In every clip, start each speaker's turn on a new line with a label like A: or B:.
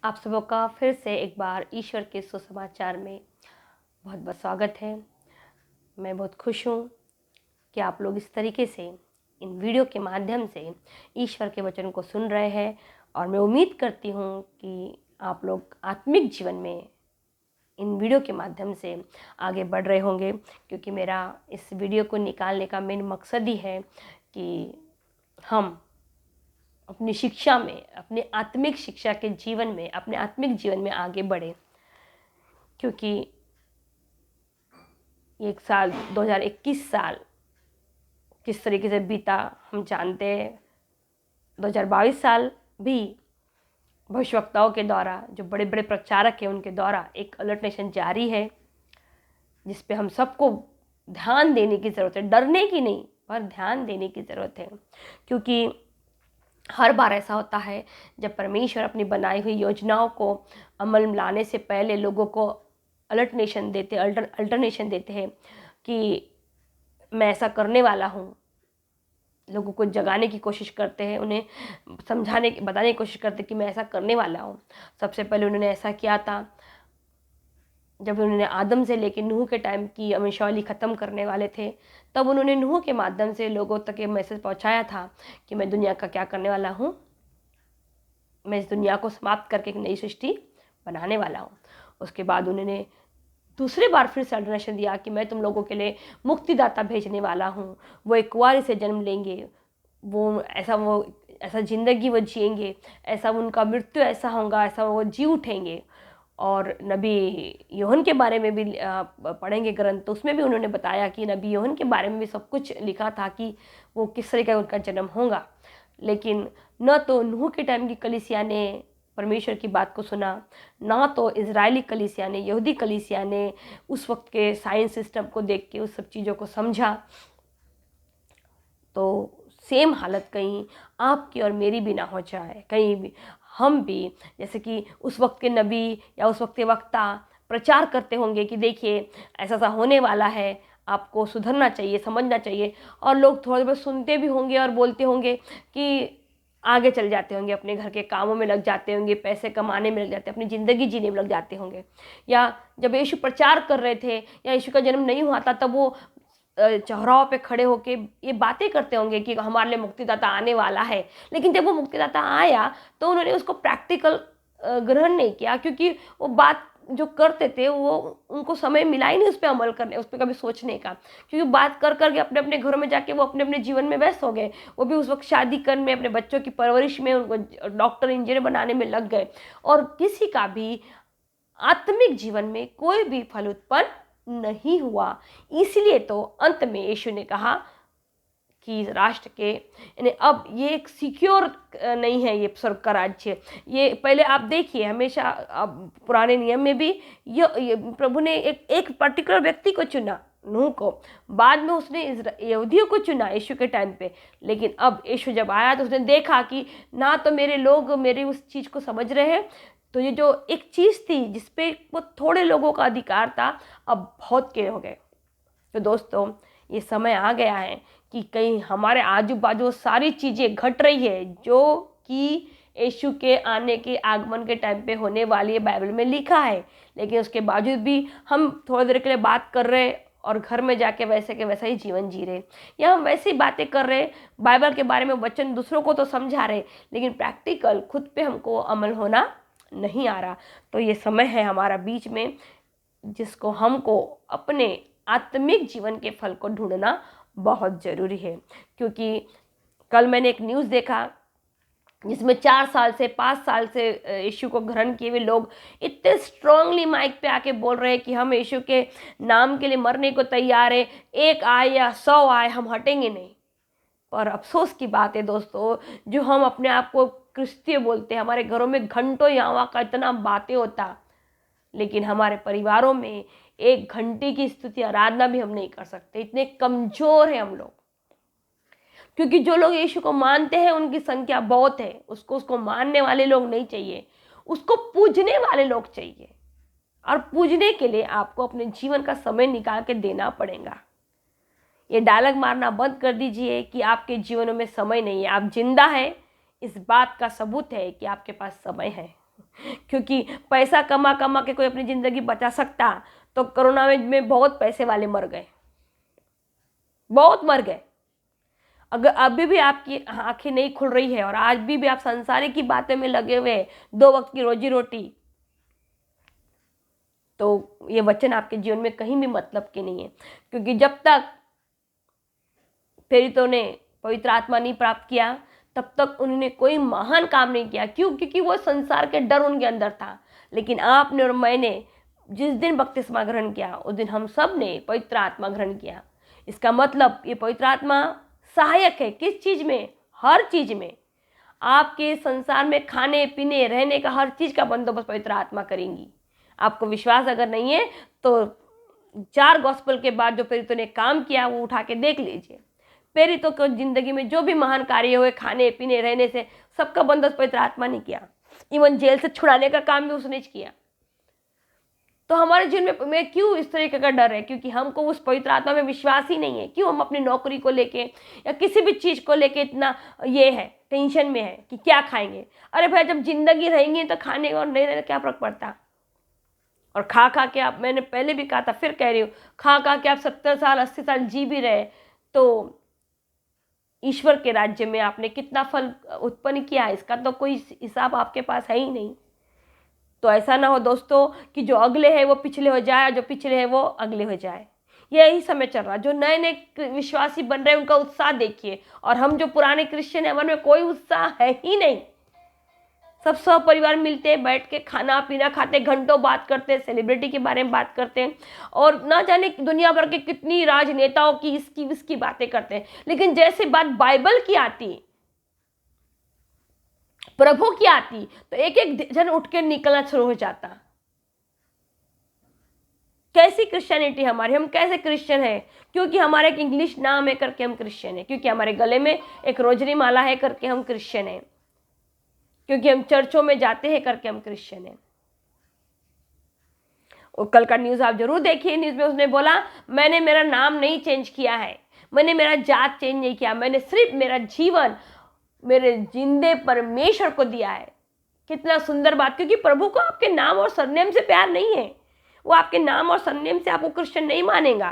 A: आप सबों का फिर से एक बार ईश्वर के सुसमाचार में बहुत बहुत स्वागत है। मैं बहुत खुश हूँ कि आप लोग इस तरीके से इन वीडियो के माध्यम से ईश्वर के वचन को सुन रहे हैं और मैं उम्मीद करती हूँ कि आप लोग आत्मिक जीवन में इन वीडियो के माध्यम से आगे बढ़ रहे होंगे, क्योंकि मेरा इस वीडियो को निकालने का मेन मकसद ही है कि हम अपनी शिक्षा में, अपने आत्मिक शिक्षा के जीवन में, अपने आत्मिक जीवन में आगे बढ़े। क्योंकि एक साल 2021 साल किस तरीके से बीता हम जानते हैं। 2022 साल भी भविष्यवक्ताओं के द्वारा, जो बड़े बड़े प्रचारक हैं उनके द्वारा एक अलर्ट नेशन जारी है, जिस पे हम सबको ध्यान देने की ज़रूरत है। डरने की नहीं, पर ध्यान देने की ज़रूरत है। क्योंकि हर बार ऐसा होता है जब परमेश्वर अपनी बनाई हुई योजनाओं को अमल में लाने से पहले लोगों को अल्टरनेशन देते हैं कि मैं ऐसा करने वाला हूँ। लोगों को जगाने की कोशिश करते हैं, उन्हें बताने की कोशिश करते हैं कि मैं ऐसा करने वाला हूँ। सबसे पहले उन्होंने ऐसा किया था जब उन्होंने आदम से लेकर नूह के टाइम की वंशावली ख़त्म करने वाले थे। तब उन्होंने नूह के माध्यम से लोगों तक ये मैसेज पहुँचाया था कि मैं दुनिया का क्या करने वाला हूँ। मैं इस दुनिया को समाप्त करके एक नई सृष्टि बनाने वाला हूँ। उसके बाद उन्होंने दूसरी बार फिर से अल्टरनेशन दिया कि मैं तुम लोगों के लिए मुक्तिदाता भेजने वाला हूँ। वो एक कुंवारी से जन्म लेंगे, वो ऐसा ज़िंदगी वो जिएंगे, ऐसा उनका मृत्यु ऐसा होगा, ऐसा वो जी उठेंगे। और नबी यूहन्ना के बारे में भी पढ़ेंगे ग्रंथ, तो उसमें भी उन्होंने बताया कि नबी यूहन्ना के बारे में भी सब कुछ लिखा था कि वो किस तरीके का उनका जन्म होगा। लेकिन न तो नूह के टाइम की कलीसिया ने परमेश्वर की बात को सुना, ना तो इजरायली कलीसिया ने, यहूदी कलीसिया ने उस वक्त के साइंस सिस्टम को देख के उस सब चीज़ों को समझा। तो सेम हालत कहीं आपकी और मेरी भी ना हो जाए। कहीं भी हम भी जैसे कि उस वक्त के नबी या उस वक्त के वक्ता प्रचार करते होंगे कि देखिए ऐसा ऐसा होने वाला है, आपको सुधरना चाहिए, समझना चाहिए। और लोग थोड़े बहुत सुनते भी होंगे और बोलते होंगे कि आगे चल जाते होंगे, अपने घर के कामों में लग जाते होंगे, पैसे कमाने में लग जाते, अपनी ज़िंदगी जीने में लग जाते होंगे। या जब यीशु प्रचार कर रहे थे या यीशु का जन्म नहीं हुआ था, तब वो चौराहों पे खड़े होके ये बातें करते होंगे कि हमारे लिए मुक्तिदाता आने वाला है। लेकिन जब वो मुक्तिदाता आया तो उन्होंने उसको प्रैक्टिकल ग्रहण नहीं किया, क्योंकि वो बात जो करते थे वो उनको समय मिला ही नहीं उस पर अमल करने, उस पर कभी सोचने का। क्योंकि बात कर करके अपने अपने घरों में जाके वो अपने अपने जीवन में व्यस्त हो गए। वो भी उस वक्त शादी करने, अपने बच्चों की परवरिश में, उनको डॉक्टर इंजीनियर बनाने में लग गए। और किसी का भी आत्मिक जीवन में कोई भी फल उत्पन्न नहीं हुआ। इसलिए तो अंत में यीशु ने कहा कि राष्ट्र के यानी अब ये एक सिक्योर नहीं है ये स्वर्ग का राज्य। ये पहले आप देखिए, हमेशा अब पुराने नियम में भी ये प्रभु ने एक पर्टिकुलर व्यक्ति को चुना, नूह को। बाद में उसने यहूदियों को चुना यीशु के टाइम पे। लेकिन अब यीशु जब आया तो उसने देखा कि ना तो मेरे लोग मेरी उस चीज़ को समझ रहे हैं। तो ये जो एक चीज़ थी जिसपे वो थोड़े लोगों का अधिकार था, अब बहुत के हो गए। तो दोस्तों, ये समय आ गया है कि कहीं हमारे आजू बाजू सारी चीज़ें घट रही है जो कि यीशु के आने के आगमन के टाइम पे होने वाली है, बाइबल में लिखा है। लेकिन उसके बावजूद भी हम थोड़ी देर के लिए बात कर रहे और घर में जाके वैसे के वैसा ही जीवन जी रहे, या हम वैसी बातें कर रहे, बाइबल के बारे में वचन दूसरों को तो समझा रहे, लेकिन प्रैक्टिकल खुद पे हमको अमल होना नहीं आ रहा। तो ये समय है हमारा बीच में जिसको हमको अपने आत्मिक जीवन के फल को ढूंढना बहुत ज़रूरी है। क्योंकि कल मैंने एक न्यूज़ देखा जिसमें 4 साल से 5 साल से यीशु को ग्रहण किए हुए लोग इतने स्ट्रांगली माइक पे आके बोल रहे हैं कि हम यीशु के नाम के लिए मरने को तैयार है, 1 आए या 100 आए हम हटेंगे नहीं। पर अफसोस की बात है दोस्तों, जो हम अपने आप को क्रिस्तीय बोलते हैं, हमारे घरों में घंटों यहाँ का इतना बातें होता, लेकिन हमारे परिवारों में 1 घंटे की स्तुति आराधना भी हम नहीं कर सकते। इतने कमज़ोर हैं हम लोग। क्योंकि जो लोग यीशु को मानते हैं उनकी संख्या बहुत है। उसको मानने वाले लोग नहीं चाहिए, उसको पूजने वाले लोग चाहिए। और पूजने के लिए आपको अपने जीवन का समय निकाल के देना पड़ेगा। ये डायलॉग मारना बंद कर दीजिए कि आपके जीवनों में समय नहीं है। आप जिंदा हैं, इस बात का सबूत है कि आपके पास समय है। क्योंकि पैसा कमा कमा के कोई अपनी ज़िंदगी बचा सकता तो कोरोना में बहुत पैसे वाले मर गए, बहुत मर गए। अगर अभी भी आपकी आंखें नहीं खुल रही है और आज भी आप संसारिक की बातें में लगे हुए हैं, 2 वक्त की रोजी रोटी, तो ये वचन आपके जीवन में कहीं भी मतलब के नहीं है। क्योंकि जब तक प्रेरितों ने पवित्र आत्मा नहीं प्राप्त किया तब तक उन्होंने कोई महान काम नहीं किया। क्यों? क्योंकि वो संसार के डर उनके अंदर था। लेकिन आपने और मैंने जिस दिन बपतिस्मा ग्रहण किया उस दिन हम सब ने पवित्र आत्मा ग्रहण किया। इसका मतलब ये पवित्र आत्मा सहायक है। किस चीज़ में? हर चीज़ में। आपके संसार में खाने पीने रहने का हर चीज़ का बंदोबस्त पवित्र आत्मा करेंगी। आपको विश्वास अगर नहीं है तो 4 गॉस्पेल के बाद जो प्रेरितों ने काम किया वो उठा के देख लीजिए। प्रेरितों को जिंदगी में जो भी महान कार्य हुए, खाने पीने रहने से, सबका बंदोबस्त पवित्र आत्मा ने किया। इवन जेल से छुड़ाने का काम भी उसने किया। तो हमारे जीवन में क्यों इस तरीके का डर है? क्योंकि हमको उस पवित्र आत्मा में विश्वास ही नहीं है। क्यों हम अपनी नौकरी को लेके या किसी भी चीज़ को लेके इतना ये है, टेंशन में है कि क्या खाएंगे। अरे भाई, जब जिंदगी रहेंगी तो खाने और नहीं रहने क्या फर्क पड़ता। और खा खा के आप, मैंने पहले भी कहा था फिर कह रही हूँ, खा खा के आप 70 साल 80 साल जी भी रहे तो ईश्वर के राज्य में आपने कितना फल उत्पन्न किया, इसका तो कोई हिसाब आपके पास है ही नहीं। तो ऐसा ना हो दोस्तों कि जो अगले है वो पिछले हो जाए, जो पिछले है वो अगले हो जाए। यही समय चल रहा। जो नए नए विश्वासी बन रहे हैं उनका उत्साह देखिए, और हम जो पुराने क्रिश्चियन हैं हमारे में कोई उत्साह है ही नहीं। सब सब परिवार मिलते हैं, बैठ के खाना पीना खाते, घंटों बात करते हैं, सेलिब्रिटी के बारे में बात करते हैं, और ना जाने दुनिया भर के कितनी राजनेताओं की इसकी इसकी बातें करते हैं। लेकिन जैसे बात बाइबल की आती, प्रभु की आती, तो एक एक जन उठ के निकलना शुरू हो जाता। कैसी क्रिश्चियनिटी हमारी? हम कैसे क्रिश्चियन है? क्योंकि हमारा एक इंग्लिश नाम है करके हम क्रिश्चियन है, क्योंकि हमारे गले में एक रोजरी माला है करके हम क्रिश्चियन है, क्योंकि हम चर्चों में जाते हैं करके हम क्रिश्चियन हैं। और कल का न्यूज़ आप जरूर देखिए। न्यूज़ में उसने बोला, मैंने मेरा नाम नहीं चेंज किया है, मैंने मेरा जात चेंज नहीं किया, मैंने सिर्फ मेरा जीवन मेरे जिंदे परमेश्वर को दिया है। कितना सुंदर बात। क्योंकि प्रभु को आपके नाम और सरनेम से प्यार नहीं है। वो आपके नाम और सरनेम से आपको क्रिश्चियन नहीं मानेगा।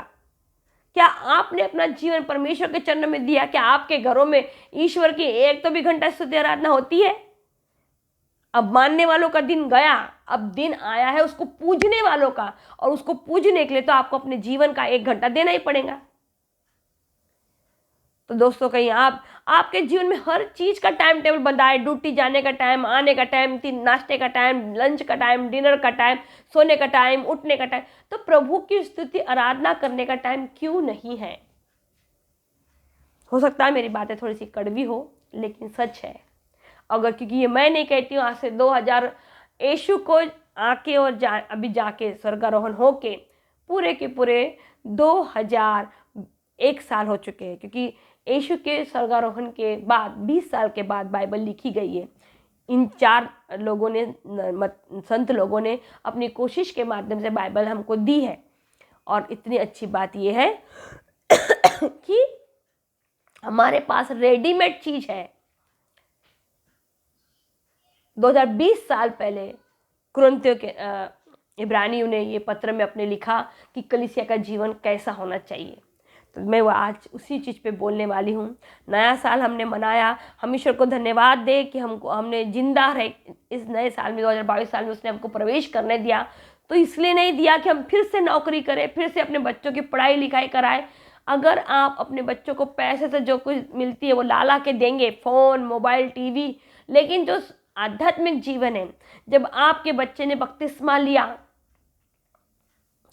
A: क्या आपने अपना जीवन परमेश्वर के चरणों में दिया? क्या आपके घरों में ईश्वर की एक तो भी घंटा स्तुति आराधना होती है? अब मानने वालों का दिन गया, अब दिन आया है उसको पूजने वालों का, और उसको पूजने के लिए तो आपको अपने जीवन का 1 घंटा देना ही पड़ेगा। तो दोस्तों, कहीं आपके जीवन में हर चीज का टाइम टेबल बनाए। ड्यूटी जाने का टाइम, आने का टाइम, नाश्ते का टाइम, लंच का टाइम, डिनर का टाइम, सोने का टाइम, उठने का टाइम। तो प्रभु की स्तुति आराधना करने का टाइम क्यों नहीं है? हो सकता है मेरी बातें थोड़ी सी कड़वी हो, लेकिन सच है। अगर, क्योंकि ये मैं नहीं कहती हूँ, आज से 2000 यीशु को आके और अभी जाके स्वर्गारोहण होके पूरे के पूरे 2001 साल हो चुके हैं। क्योंकि यीशु के स्वर्गारोहण के बाद 20 साल के बाद बाइबल लिखी गई है। इन 4 लोगों ने, संत लोगों ने अपनी कोशिश के माध्यम से बाइबल हमको दी है। और इतनी अच्छी बात यह है कि हमारे पास रेडीमेड चीज है। 2020 साल पहले कुरिन्थियों के इब्रानियों ने ये पत्र में अपने लिखा कि कलीसिया का जीवन कैसा होना चाहिए। तो मैं वो आज उसी चीज़ पे बोलने वाली हूँ। नया साल हमने मनाया, हम ईश्वर को धन्यवाद दे कि हमने जिंदा रहे इस नए साल में, 2022 साल में उसने हमको प्रवेश करने दिया। तो इसलिए नहीं दिया कि हम फिर से नौकरी करें, फिर से अपने बच्चों की पढ़ाई लिखाई कराएं। अगर आप अपने बच्चों को पैसे से जो कुछ मिलती है वो ला के देंगे, फ़ोन, मोबाइल, टीवी, लेकिन जो आध्यात्मिक जीवन है, जब आपके बच्चे ने बपतिस्मा लिया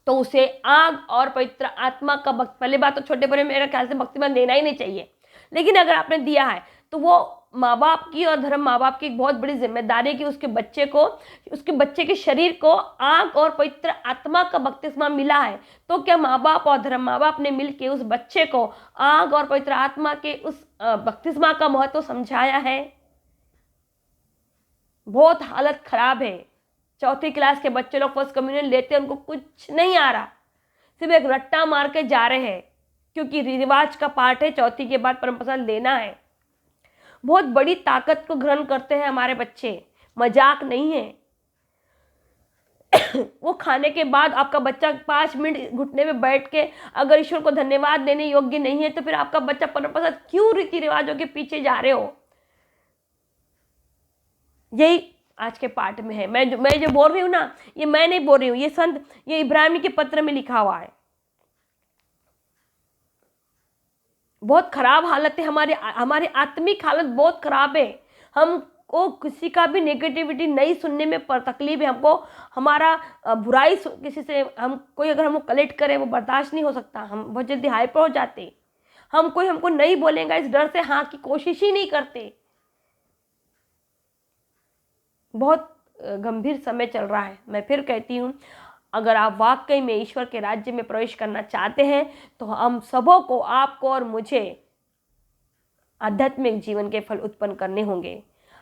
A: तो उसे आग और पवित्र आत्मा का पहले बात तो छोटे बड़े मेरे ख्याल से बपतिस्मा देना ही नहीं चाहिए। लेकिन अगर आपने दिया है तो वो माँ बाप की और धर्म माँ बाप की एक बहुत बड़ी जिम्मेदारी है कि उसके बच्चे को, उसके बच्चे के शरीर को आग और पवित्र आत्मा का बपतिस्मा मिला है। तो क्या माँ बाप और धर्म माँ बाप ने मिलकर उस बच्चे को आग और पवित्र आत्मा के उस बपतिस्मा का महत्व समझाया है? बहुत हालत खराब है। 4th क्लास के बच्चे लोग फर्स्ट कम्युनियन लेते हैं, उनको कुछ नहीं आ रहा, सिर्फ एक रट्टा मार के जा रहे हैं, क्योंकि रिवाज का पार्ट है 4th के बाद परमप्रसाद लेना है। बहुत बड़ी ताकत को ग्रहण करते हैं हमारे बच्चे, मजाक नहीं है। वो खाने के बाद आपका बच्चा 5 मिनट घुटने में बैठ के अगर ईश्वर को धन्यवाद देने योग्य नहीं है, तो फिर आपका बच्चा परमप्रसाद क्यों रीति रिवाजों के पीछे जा रहे हो? यही आज के पाठ में है। मैं जो बोल रही हूँ ना, ये मैं नहीं बोल रही हूँ, ये इब्रानी के पत्र में लिखा हुआ है। बहुत खराब हालत है, हमारी आत्मिक हालत बहुत खराब है। हमको किसी का भी नेगेटिविटी नहीं सुनने में तकलीफ है। हमको हमारा बुराई किसी से कोई अगर हमको कलेक्ट करे वो बर्दाश्त नहीं हो सकता। हम बहुत जल्दी हाइपर हो जाते। हमको नहीं बोलेगा इस डर से हाँ की कोशिश ही नहीं करते। बहुत गंभीर समय चल रहा है। मैं फिर कहती हूँ, अगर आप वाकई में ईश्वर के राज्य में प्रवेश करना चाहते हैं तो हम सबों को, आपको और मुझे आध्यात्मिक जीवन के फल उत्पन्न करने होंगे।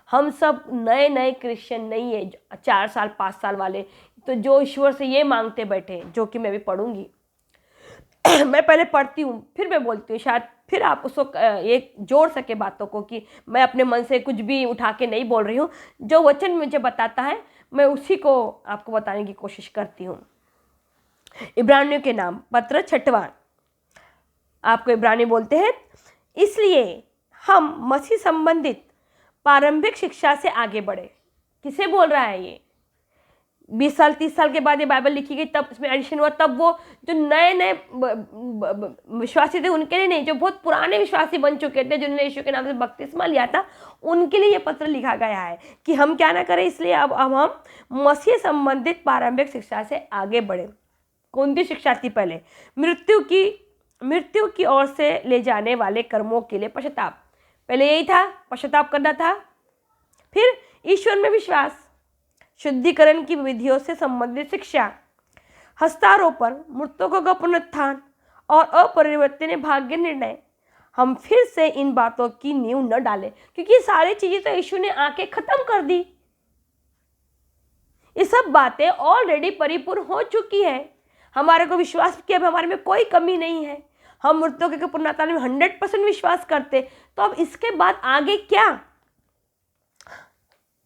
A: हम सब नए क्रिश्चियन नहीं है 4 साल 5 साल वाले, तो जो ईश्वर से ये मांगते बैठे, जो कि मैं भी पढ़ूंगी। मैं पहले पढ़ती हूँ फिर मैं बोलती हूँ, शायद फिर आप उसको ये जोड़ सके बातों को कि मैं अपने मन से कुछ भी उठा के नहीं बोल रही हूँ। जो वचन मुझे बताता है मैं उसी को आपको बताने की कोशिश करती हूँ। इब्रानियों के नाम पत्र 6वां, आपको इब्रानी बोलते हैं, इसलिए हम मसीह संबंधित प्रारंभिक शिक्षा से आगे बढ़े। किसे बोल रहा है ये? 20 साल 30 साल के बाद ये बाइबल लिखी गई, तब इसमें एडिशन हुआ। तब वो जो नए विश्वासी थे उनके लिए नहीं, जो बहुत पुराने विश्वासी बन चुके थे, जिन्होंने यीशु के नाम से बपतिस्मा लिया था, उनके लिए ये पत्र लिखा गया है कि हम क्या ना करें। इसलिए अब हम मसीह संबंधित प्रारंभिक शिक्षा से आगे बढ़े। कौन सी शिक्षा थी? पहले मृत्यु की ओर से ले जाने वाले कर्मों के लिए पश्चाताप। पहले यही था, पश्चाताप करना था। फिर ईश्वर में विश्वास, शुद्धिकरण की विधियों से संबंधित शिक्षा, हस्तारोपण, मृतकों का पुनरुत्थान और अपरिवर्तनीय भाग्य निर्णय। हम फिर से इन बातों की नींव न डालें, क्योंकि सारी चीजें तो यीशु ने आके खत्म कर दी। ये सब बातें ऑलरेडी परिपूर्ण हो चुकी है। हमारे को विश्वास किया, हमारे में कोई कमी नहीं है। हम मृतकों के पुनरुत्थान में 100% विश्वास करते। तो अब इसके बाद आगे क्या?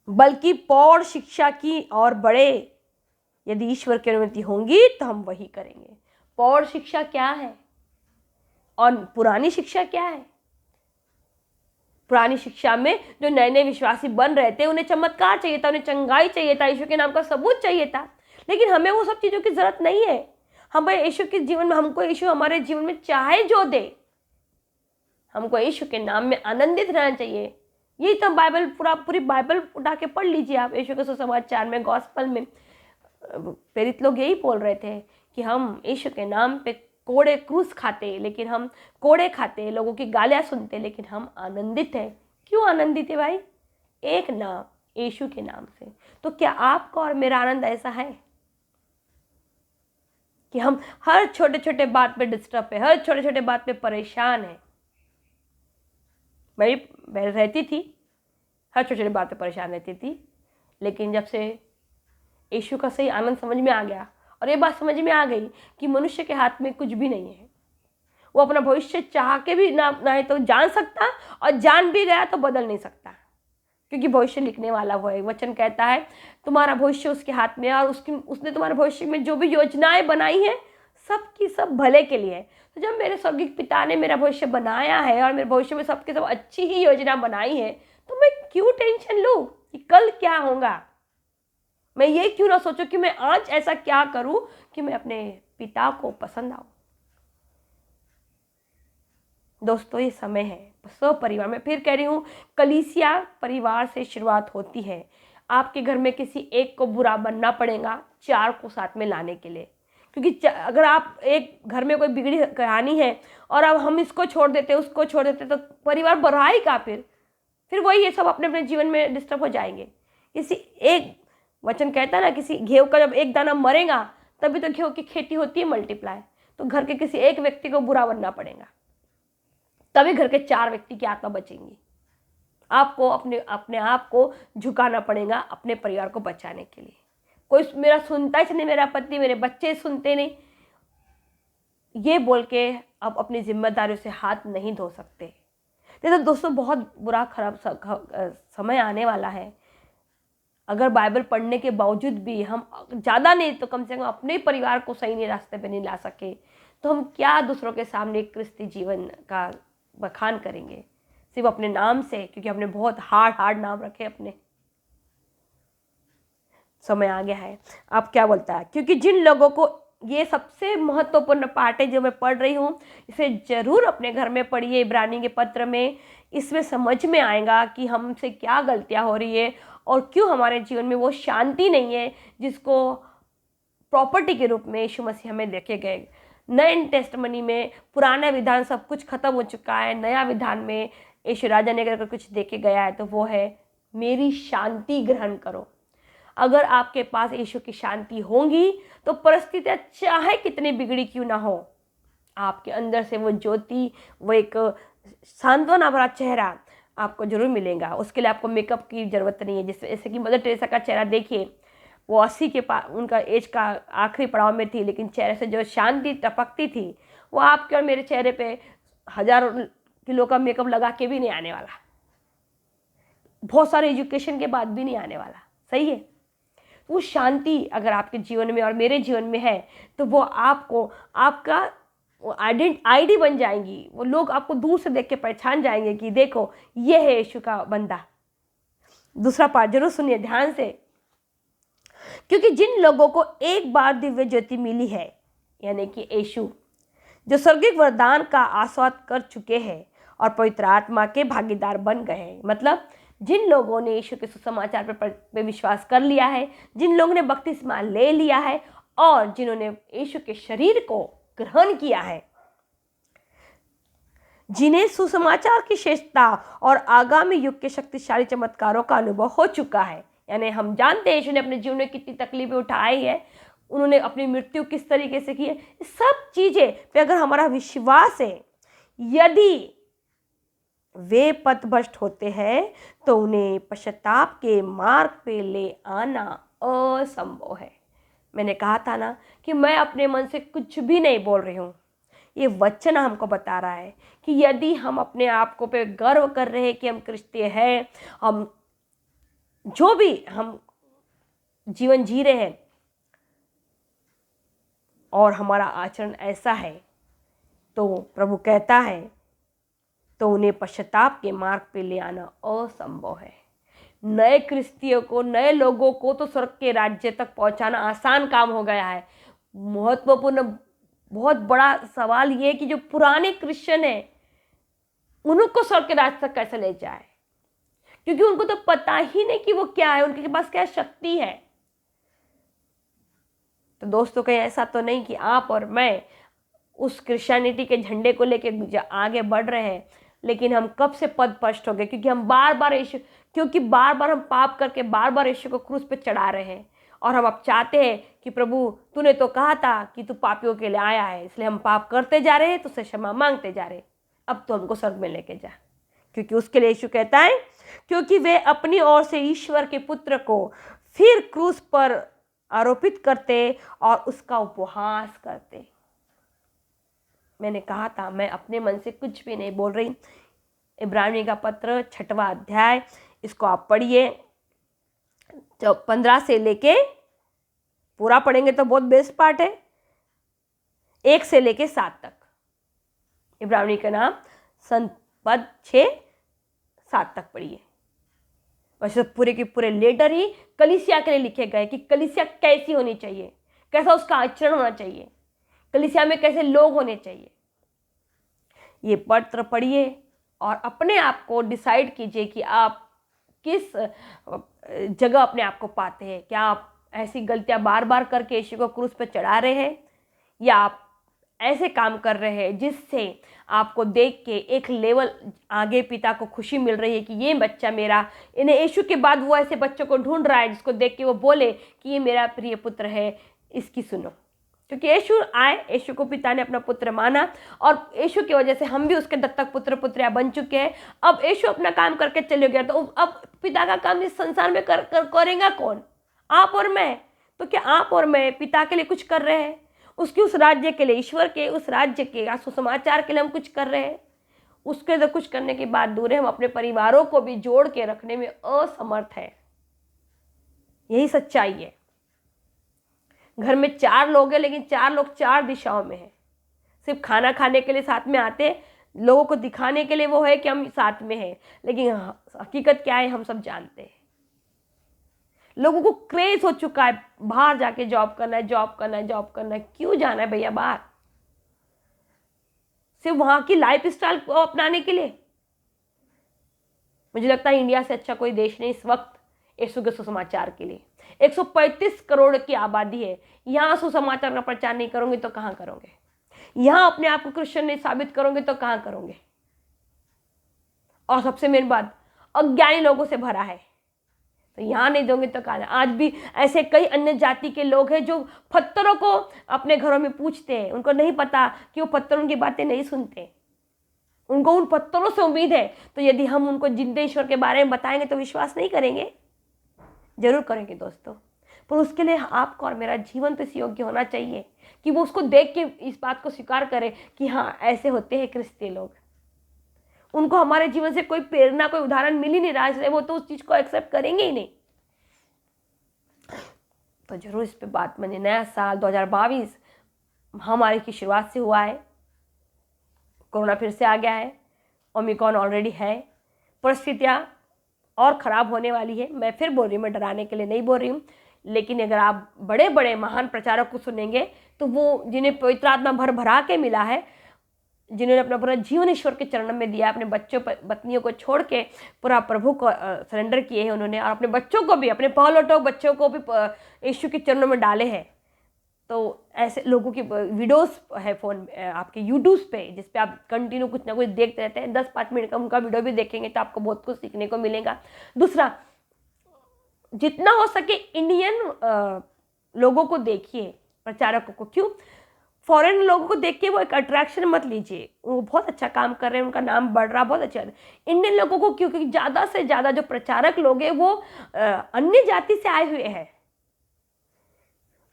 A: बल्कि पौड़ शिक्षा की और बड़े। यदि ईश्वर की अनुमति होगी तो हम वही करेंगे। पौड़ शिक्षा क्या है और पुरानी शिक्षा क्या है? पुरानी शिक्षा में जो नए विश्वासी बन रहे थे, उन्हें चमत्कार चाहिए था, उन्हें चंगाई चाहिए था, यीशु के नाम का सबूत चाहिए था। लेकिन हमें वो सब चीज़ों की जरूरत नहीं है। हमें यीशु के जीवन में, हमको यीशु हमारे जीवन में चाहे जो दे, हमको यीशु के नाम में आनंदित रहना चाहिए। यही तो बाइबल, पूरी बाइबल उठा के पढ़ लीजिए आप। यीशु के सुसमाचार में, गॉस्पल में प्रेरित लोग यही बोल रहे थे कि हम यीशु के नाम पे कोड़े क्रूस खाते, लेकिन हम कोड़े खाते, लोगों की गालियाँ सुनते, लेकिन हम आनंदित हैं। क्यों आनंदित है भाई? एक नाम, यीशु के नाम से। तो क्या आपका और मेरा आनंद ऐसा है कि हम हर छोटे छोटे बात पे डिस्टर्ब है, हर छोटे छोटे बात पे परेशान है? मैं रहती थी, हर छोटे छोटे बात पे परेशान रहती थी, लेकिन जब से यीशु का सही आनंद समझ में आ गया और ये बात समझ में आ गई कि मनुष्य के हाथ में कुछ भी नहीं है। वो अपना भविष्य चाह के भी ना तो जान सकता, और जान भी गया तो बदल नहीं सकता, क्योंकि भविष्य लिखने वाला वो है। वचन कहता है तुम्हारा भविष्य उसके हाथ में है, और उसने तुम्हारे भविष्य में जो भी योजनाएं बनाई हैं सब की सब भले के लिए है। तो जब मेरे स्वर्गीय पिता ने मेरा भविष्य बनाया है और मेरे भविष्य में सबके सब अच्छी ही योजना बनाई है, तो मैं क्यों टेंशन लूँ कि कल क्या होगा? मैं ये क्यों ना सोचूं कि मैं आज ऐसा क्या करूं कि मैं अपने पिता को पसंद आऊं। दोस्तों, ये समय है सब परिवार में, फिर कह रही हूँ, कलीसिया परिवार से शुरुआत होती है। आपके घर में किसी एक को बुरा बनना पड़ेगा 4 को साथ में लाने के लिए, क्योंकि अगर आप एक घर में कोई बिगड़ी कहानी है और अब हम इसको छोड़ देते, उसको छोड़ देते, तो परिवार बढ़ाई का फिर वही ये सब अपने अपने जीवन में डिस्टर्ब हो जाएंगे। किसी एक, वचन कहता है ना, किसी गेहूं का जब एक दाना मरेगा तभी तो गेहूं की खेती होती है मल्टीप्लाई। तो घर के किसी एक व्यक्ति को बुरा बनना पड़ेगा, तभी घर के 4 व्यक्ति की आत्मा बचेंगी। आपको अपने आप को झुकाना पड़ेगा अपने परिवार को बचाने के लिए। कोई मेरा सुनता ही नहीं, मेरा पति, मेरे बच्चे सुनते नहीं, ये बोल के आप अपनी जिम्मेदारियों से हाथ नहीं धो सकते। तो दोस्तों, बहुत बुरा खराब समय आने वाला है। अगर बाइबल पढ़ने के बावजूद भी हम ज़्यादा नहीं तो कम से कम अपने परिवार को सही नहीं रास्ते पे नहीं ला सके, तो हम क्या दूसरों के सामने एक क्रिस्ती जीवन का बखान करेंगे सिर्फ अपने नाम से, क्योंकि हमने बहुत हार्ड नाम रखे अपने। समय आ गया है। अब क्या बोलता है, क्योंकि जिन लोगों को, ये सबसे महत्वपूर्ण पार्ट है जो मैं पढ़ रही हूँ, इसे जरूर अपने घर में पढ़िए। इब्रानी के पत्र में इसमें समझ में आएगा कि हमसे क्या गलतियाँ हो रही है और क्यों हमारे जीवन में वो शांति नहीं है जिसको प्रॉपर्टी के रूप में यीशु मसीह हमें देखे गए। नए टेस्टमनी में पुराना विधान सब कुछ खत्म हो चुका है, नया विधान में यीशु राजा ने अगर कुछ देके गया है तो वो है मेरी शांति ग्रहण करो। अगर आपके पास यीशु की शांति होंगी तो परिस्थितियाँ चाहे कितनी बिगड़ी क्यों ना हो, आपके अंदर से वो ज्योति, वो एक सांत्वना भरा चेहरा आपको जरूर मिलेगा। उसके लिए आपको मेकअप की ज़रूरत नहीं है। जैसे कि मदर टेरेसा का चेहरा देखिए, वो 80 के पास, उनका एज का आखिरी पड़ाव में थी, लेकिन चेहरे से जो शांति टपकती थी वो आपके और मेरे चेहरे पे 1000 किलो का मेकअप लगा के भी नहीं आने वाला, बहुत सारे एजुकेशन के बाद भी नहीं आने वाला। सही है। वो शांति अगर आपके जीवन में और मेरे जीवन में है तो वो आपको, आपका आईडी बन जाएंगी। वो लोग आपको दूर से देख के पहचान जाएंगे कि देखो ये है यीशु का बंदा। दूसरा पार्ट जरूर सुनिए ध्यान से, क्योंकि जिन लोगों को एक बार दिव्य ज्योति मिली है, यानी कि यीशु जो स्वर्गिक वरदान का आस्वाद कर चुके हैं और पवित्र आत्मा के भागीदार बन गए हैं, मतलब जिन लोगों ने यीशु के सुसमाचार पर विश्वास कर लिया है, जिन लोगों ने बपतिस्मा ले लिया है और जिन्होंने यीशु के शरीर को ग्रहण किया है, जिन्हें सुसमाचार की श्रेष्ठता और आगामी युग के शक्तिशाली चमत्कारों का अनुभव हो चुका है। यानी हम जानते हैं यीशु ने अपने जीवन में कितनी तकलीफें उठाई है, उन्होंने अपनी मृत्यु किस तरीके से की है, सब चीजें पे अगर हमारा विश्वास है, यदि वे पथभ्रष्ट होते हैं तो उन्हें पश्चाताप के मार्ग पे ले आना असंभव है। मैंने कहा था ना कि मैं अपने मन से कुछ भी नहीं बोल रही हूँ, ये वचन हमको बता रहा है कि यदि हम अपने आप को पे गर्व कर रहे हैं कि हम क्रिस्तीय हैं, हम जो भी हम जीवन जी रहे हैं और हमारा आचरण ऐसा है, तो प्रभु कहता है तो उन्हें पश्चाताप के मार्ग पे ले आना असंभव है। नए क्रिस्तियों को, नए लोगों को तो स्वर्ग के राज्य तक पहुंचाना आसान काम हो गया है। महत्वपूर्ण बहुत बड़ा सवाल ये है कि जो पुराने क्रिश्चियन हैं उनको स्वर्ग के राज्य तक कैसे ले जाए, क्योंकि उनको तो पता ही नहीं कि वो क्या है, उनके पास क्या शक्ति है। तो दोस्तों कहीं ऐसा तो नहीं कि आप और मैं उस क्रिश्चियनिटी के झंडे को लेके आगे बढ़ रहे हैं, लेकिन हम कब से पथभ्रष्ट हो गए, क्योंकि हम बार बार हम पाप करके बार बार यीशु को क्रूस पे चढ़ा रहे हैं। और हम अब चाहते हैं कि प्रभु तूने तो कहा था कि तू पापियों के लिए आया है, इसलिए हम पाप करते जा रहे हैं, तुझसे क्षमा मांगते जा रहे हैं, अब तो हमको स्वर्ग में लेके जा। क्योंकि उसके लिए यीशु कहता है, क्योंकि वे अपनी ओर से ईश्वर के पुत्र को फिर क्रूस पर आरोपित करते और उसका उपहास करते। मैंने कहा था मैं अपने मन से कुछ भी नहीं बोल रही। इब्रानी का पत्र 6वां अध्याय, इसको आप पढ़िए, तो 15 से लेके पूरा पढ़ेंगे तो बहुत बेस्ट पार्ट है, 1 से लेके 7 तक। इब्रानी का नाम पद 6-7 तक पढ़िए। वैसे पूरे के पूरे लेटर ही कलीसिया के लिए लिखे गए कि कलीसिया कैसी होनी चाहिए, कैसा उसका आचरण होना चाहिए, कलीसिया में कैसे लोग होने चाहिए। ये पत्र पढ़िए और अपने आप को डिसाइड कीजिए कि आप किस जगह अपने आप को पाते हैं। क्या आप ऐसी गलतियां बार बार करके यीशु को क्रूस पर चढ़ा रहे हैं, या आप ऐसे काम कर रहे हैं जिससे आपको देख के एक लेवल आगे पिता को खुशी मिल रही है कि ये बच्चा मेरा, इन्हें यीशु के बाद वो ऐसे बच्चों को ढूंढ रहा है जिसको देख के वो बोले कि ये मेरा प्रिय पुत्र है, इसकी सुनो। क्योंकि यीशु आए, यीशु को पिता ने अपना पुत्र माना और यीशु की वजह से हम भी उसके दत्तक पुत्र पुत्रियां बन चुके हैं। अब यीशु अपना काम करके चले गया, तो अब पिता का काम इस संसार में करेगा कौन? आप और मैं। तो क्या आप और मैं पिता के लिए कुछ कर रहे हैं? उसके उस राज्य के लिए, ईश्वर के उस राज्य के सुसमाचार के लिए हम कुछ कर रहे हैं? उसके तो कुछ करने की बात दूर है, हम अपने परिवारों को भी जोड़ के रखने में असमर्थ है। यही सच्चाई है। घर में 4 लोग हैं, लेकिन 4 लोग 4 दिशाओं में हैं। सिर्फ खाना खाने के लिए साथ में आते, लोगों को दिखाने के लिए वो है कि हम साथ में हैं, लेकिन हकीकत क्या है हम सब जानते हैं। लोगों को क्रेज हो चुका है, बाहर जाके जॉब करना है, जॉब करना है, जॉब करना है। क्यों जाना है भैया बाहर? सिर्फ वहां की लाइफ स्टाइल को अपनाने के लिए? मुझे लगता है इंडिया से अच्छा कोई देश नहीं इस वक्त यीशु के सुसमाचार के लिए। 135 करोड़ की आबादी है, यहाँ सुसमाचार का प्रचार नहीं करोगे तो कहाँ करोगे? यहाँ अपने आप को क्रिश्चियन नहीं साबित करोगे तो कहाँ करोगे? और सबसे मेन बात, अज्ञानी लोगों से भरा है, तो यहाँ नहीं दोगे तो कहाँ? आज भी ऐसे कई अन्य जाति के लोग हैं जो पत्थरों को अपने घरों में पूजते हैं। उनको नहीं पता कि वो पत्थर उनकी बातें नहीं सुनते, उनको उन पत्थरों से उम्मीद है। तो यदि हम उनको जिंदे ईश्वर के बारे में बताएंगे तो विश्वास नहीं करेंगे? जरूर करेंगे दोस्तों। पर उसके लिए आपको और मेरा जीवन तो इस योग्य होना चाहिए कि वो उसको देख के इस बात को स्वीकार करे कि हाँ ऐसे होते हैं क्रिस्ती लोग। उनको हमारे जीवन से कोई प्रेरणा, कोई उदाहरण मिल ही नहीं रहा है, वो तो उस चीज को एक्सेप्ट करेंगे ही नहीं। तो जरूर इस पे बात मानिए। नया साल 2022 महामारी की शुरुआत से हुआ है, कोरोना फिर से आ गया है, ओमिक्रॉन ऑलरेडी है, परिस्थितियां और खराब होने वाली है। मैं फिर बोल रही हूँ, मैं डराने के लिए नहीं बोल रही हूँ, लेकिन अगर आप बड़े बड़े महान प्रचारक को सुनेंगे तो वो जिन्हें पवित्र आत्मा भर भरा के मिला है, जिन्होंने अपना पूरा जीवन ईश्वर के चरणों में दिया, अपने बच्चों पत्नियों को छोड़ के पूरा प्रभु को सरेंडर किए हैं उन्होंने, और अपने बच्चों को भी, अपने पहलौठों बच्चों को भी यीशु के चरणों में डाले हैं। तो ऐसे लोगों की वीडियोस है फोन आपके यूट्यूब पे, जिस पे आप कंटिन्यू कुछ ना कुछ देखते रहते हैं। 10-5 मिनट का उनका वीडियो भी देखेंगे तो आपको बहुत कुछ सीखने को मिलेगा। दूसरा, जितना हो सके इंडियन लोगों को देखिए, प्रचारकों को। क्यों? फॉरेन लोगों को देख के वो एक अट्रैक्शन मत लीजिए, वो बहुत अच्छा काम कर रहे हैं, उनका नाम बढ़ रहा, बहुत अच्छा है। इंडियन लोगों को, क्योंकि ज़्यादा से ज़्यादा जो प्रचारक लोग हैं वो अन्य जाति से आए हुए हैं,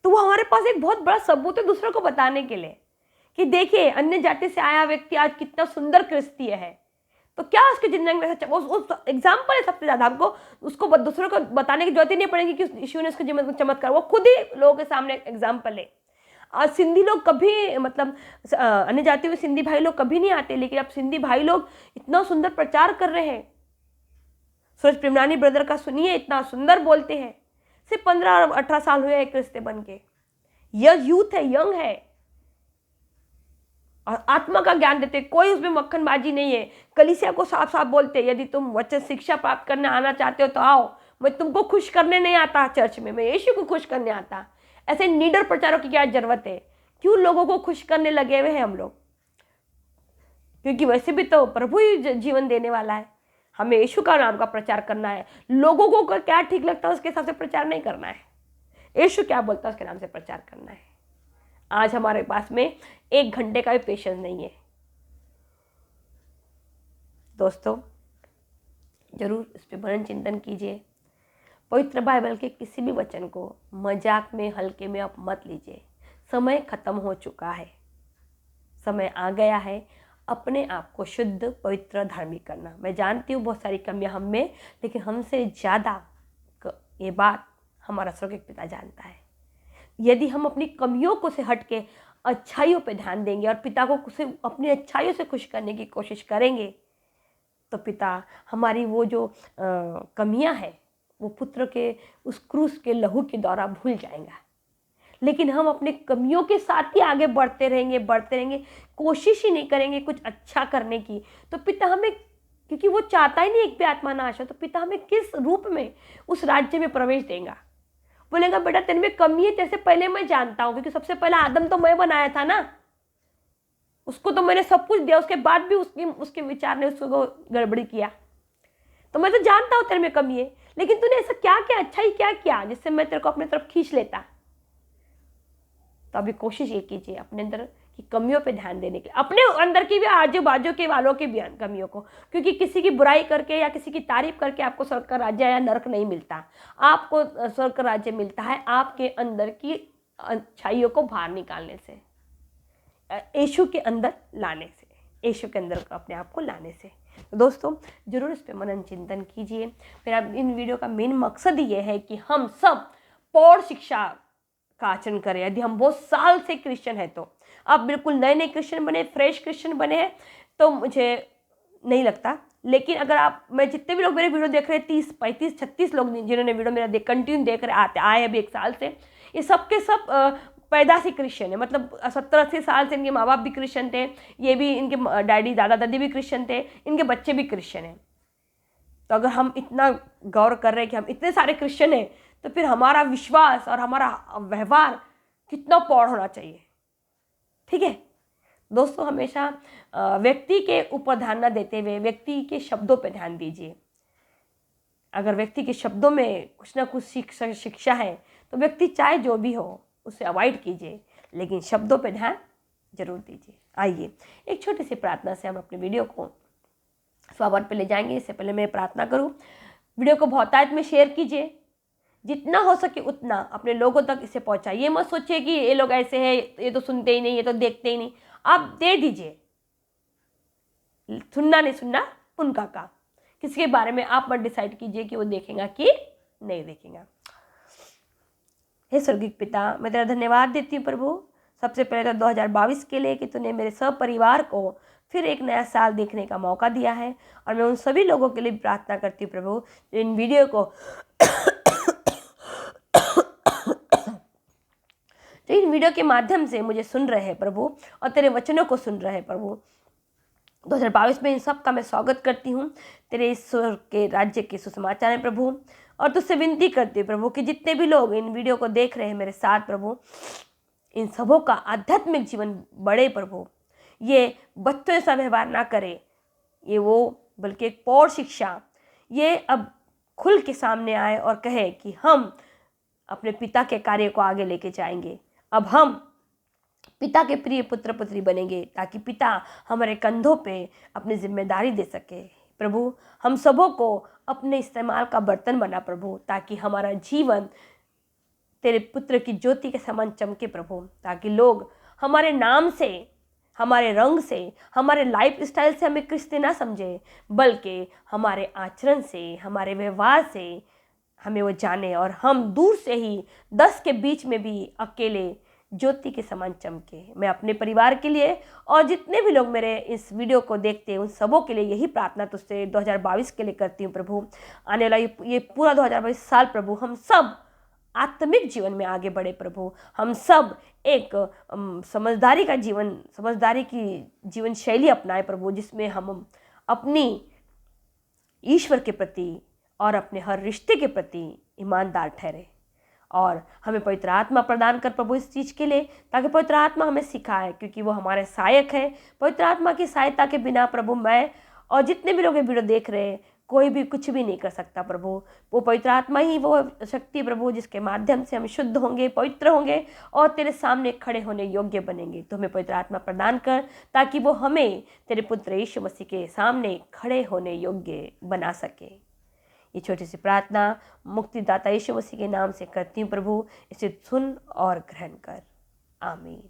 A: तो वो हमारे पास एक बहुत बड़ा सबूत है दूसरों को बताने के लिए कि देखिए अन्य जाति से आया व्यक्ति आज कितना सुंदर क्रिस्तीय है। तो क्या उसकी जिंदगी में ऐसा उस एग्जाम्पल है सबसे ज्यादा। आपको उसको दूसरों को बताने की जरूरत ही नहीं पड़ेगी कि यीशु ने उसके जीवन में चमत्कार, वो खुद ही लोगों के सामने एग्जाम्पल है। आज सिंधी लोग कभी, मतलब अन्य जाति में सिंधी भाई लोग कभी नहीं आते, लेकिन अब सिंधी भाई लोग इतना सुंदर प्रचार कर रहे हैं। सूरज प्रेमरानी ब्रदर का सुनिए, इतना सुंदर बोलते हैं। सिर्फ 15-18 साल हुए हैं क्रिस्ती बन के। यह यूथ है, यंग है, और आत्मा का ज्ञान देते, कोई उसमें मक्खनबाजी नहीं है। कलीसिया को साफ साफ बोलते, यदि तुम वचन शिक्षा प्राप्त करने आना चाहते हो तो आओ, मैं तुमको खुश करने नहीं आता चर्च में, मैं यीशु को खुश करने आता। ऐसे नीडर प्रचारों की क्या जरूरत है? क्यों लोगों को खुश करने लगे हुए हैं हम लोग? क्योंकि वैसे भी तो प्रभु ही जीवन देने वाला है, हमें यीशु का नाम का प्रचार करना है। लोगों को क्या ठीक लगता है उसके हिसाब से प्रचार नहीं करना है, यीशु क्या बोलता है उसके नाम से प्रचार करना है। आज हमारे पास में 1 घंटे का भी पेशेंस नहीं है। दोस्तों जरूर इस पर मनन चिंतन कीजिए। पवित्र बाइबल के किसी भी वचन को मजाक में, हल्के में आप मत लीजिए। समय खत्म हो चुका है, समय आ गया है अपने आप को शुद्ध, पवित्र, धार्मिक करना। मैं जानती हूँ बहुत सारी कमियां हम में, लेकिन हमसे ज़्यादा ये बात हमारा स्वर्गीय पिता जानता है। यदि हम अपनी कमियों को से हट के अच्छाइयों पे ध्यान देंगे और पिता को अपनी अच्छाइयों से खुश करने की कोशिश करेंगे, तो पिता हमारी वो जो कमियां हैं वो पुत्र के उस क्रूस के लहू के द्वारा भूल जाएगा। लेकिन हम अपने कमियों के साथ ही आगे बढ़ते रहेंगे, कोशिश ही नहीं करेंगे कुछ अच्छा करने की, तो पिता हमें, क्योंकि वो चाहता ही नहीं एक भी आत्मा नाश हो, तो पिता हमें किस रूप में उस राज्य में प्रवेश देगा? बोलेगा बेटा तेरे में कमी है, तेरे पहले मैं जानता हूँ, क्योंकि सबसे पहला आदम तो मैं बनाया था ना, उसको तो मैंने सब कुछ दिया, उसके बाद भी उसके विचार ने उसको गड़बड़ी किया। तो मैं तो जानता हूँ तेरे में कमी है, लेकिन तूने ऐसा क्या किया, अच्छा ही क्या किया जिससे मैं तेरे को अपनी तरफ खींच लेता। तो अभी कोशिश ये कीजिए अपने अंदर की कमियों पे ध्यान देने के लिए, अपने अंदर की भी, आजू बाजू के वालों की भी कमियों को, क्योंकि किसी की बुराई करके या किसी की तारीफ करके आपको स्वर्ग का राज्य या नरक नहीं मिलता। आपको स्वर्ग का राज्य मिलता है आपके अंदर की अच्छाइयों को बाहर निकालने से, यीशु के अंदर लाने से, यीशु के अंदर अपने आप को लाने से। तो दोस्तों ज़रूर इस पर मनन चिंतन कीजिए। मेरा इन वीडियो का मेन मकसद ये है कि हम सब पौड़ शिक्षा का आचरण करें। यदि हम बहुत साल से क्रिश्चियन है, तो आप बिल्कुल नए नए क्रिश्चियन बने, फ्रेश क्रिश्चियन बने हैं, तो मुझे नहीं लगता। लेकिन अगर आप, मैं जितने भी लोग मेरे वीडियो देख रहे हैं, 30 35 36 लोग जिन्होंने वीडियो मेरा कंटिन्यू देख रहे आए अभी 1 साल से, ये सब के सब पैदाशी क्रिश्चियन है। मतलब 70-80 साल से इनके माँ बाप भी क्रिश्चियन थे, ये भी, इनके डैडी दादा दादी भी क्रिश्चियन थे, इनके बच्चे भी क्रिश्चियन हैं। तो अगर हम इतना गौर कर रहे हैं कि हम इतने सारे क्रिश्चियन हैं, तो फिर हमारा विश्वास और हमारा व्यवहार कितना पौड़ होना चाहिए। ठीक है दोस्तों, हमेशा व्यक्ति के ऊपर ध्यान न देते हुए व्यक्ति के शब्दों पर ध्यान दीजिए। अगर व्यक्ति के शब्दों में कुछ ना कुछ शिक्षा है, तो व्यक्ति चाहे जो भी हो उसे अवॉइड कीजिए, लेकिन शब्दों पर ध्यान जरूर दीजिए। आइए एक छोटी सी प्रार्थना से हम अपने वीडियो को स्वागत पे ले जाएंगे। इससे पहले मैं प्रार्थना करूं, वीडियो को बहुतायत में शेयर कीजिए, जितना हो सके उतना अपने लोगों तक इसे पहुंचाइए। मत सोचिए कि ये लोग ऐसे हैं, ये तो सुनते ही नहीं, ये तो देखते ही नहीं। आप दे दीजिए, सुनना नहीं सुनना उनका काम, किसी के बारे में आप मत डिसाइड कीजिए कि वो देखेगा कि नहीं देखेगा। हे स्वर्गीय पिता, मैं तेरा धन्यवाद देती हूँ प्रभु, सबसे पहले तो 2022 के लिए कि तूने मेरे सब परिवार को फिर एक नया साल देखने का मौका दिया है। और मैं उन सभी लोगों के लिए प्रार्थना करती हूँ प्रभु, जो इन वीडियो को जो इन वीडियो के माध्यम से मुझे सुन रहे हैं प्रभु, और तेरे वचनों को सुन रहे हैं प्रभु। 2022 में इन सब का मैं स्वागत करती हूँ तेरे ईश्वर के राज्य के सुसमाचार में प्रभु। और तुझसे विनती करती हूँ प्रभु कि जितने भी लोग इन वीडियो को देख रहे हैं मेरे साथ प्रभु, इन सबों का आध्यात्मिक जीवन बढ़े प्रभु। ये बच्चों जैसा व्यवहार ना करे, ये वो बल्कि एक पौड़ शिक्षा ये अब खुल के सामने आए और कहे कि हम अपने पिता के कार्य को आगे लेके जाएंगे। अब हम पिता के प्रिय पुत्र पुत्री बनेंगे, ताकि पिता हमारे कंधों पे अपनी जिम्मेदारी दे सके प्रभु। हम सबों को अपने इस्तेमाल का बर्तन बना प्रभु, ताकि हमारा जीवन तेरे पुत्र की ज्योति के समान चमके प्रभु, ताकि लोग हमारे नाम से, हमारे रंग से, हमारे लाइफ स्टाइल से हमें क्रिश्चियन ना समझे, बल्कि हमारे आचरण से, हमारे व्यवहार से हमें वो जाने, और हम दूर से ही 10 के बीच में भी अकेले ज्योति के समान चमके। मैं अपने परिवार के लिए और जितने भी लोग मेरे इस वीडियो को देखते हैं उन सबों के लिए यही प्रार्थना तुझसे 2022 के लिए करती हूँ प्रभु। आने वाला ये पूरा 2022 साल प्रभु, हम सब आत्मिक जीवन में आगे बढ़े प्रभु। हम सब एक समझदारी की जीवन शैली अपनाए प्रभु, जिसमें हम अपनी ईश्वर के प्रति और अपने हर रिश्ते के प्रति ईमानदार ठहरे। और हमें पवित्र आत्मा प्रदान कर प्रभु इस चीज़ के लिए, ताकि पवित्र आत्मा हमें सिखाए, क्योंकि वो हमारे सहायक है। पवित्र आत्मा की सहायता के बिना प्रभु मैं और जितने भी लोग ये वीडियो देख रहे हैं, कोई भी कुछ भी नहीं कर सकता प्रभु। वो पवित्र आत्मा ही वो शक्ति प्रभु, जिसके माध्यम से हम शुद्ध होंगे, पवित्र होंगे और तेरे सामने खड़े होने योग्य बनेंगे। तो हमें पवित्र आत्मा प्रदान कर, ताकि वो हमें तेरे पुत्र यीशु मसीह के सामने खड़े होने योग्य बना सके। ये छोटी सी प्रार्थना मुक्तिदाता यीशु मसीह के नाम से करती हूँ प्रभु, इसे सुन और ग्रहण कर। आमीन।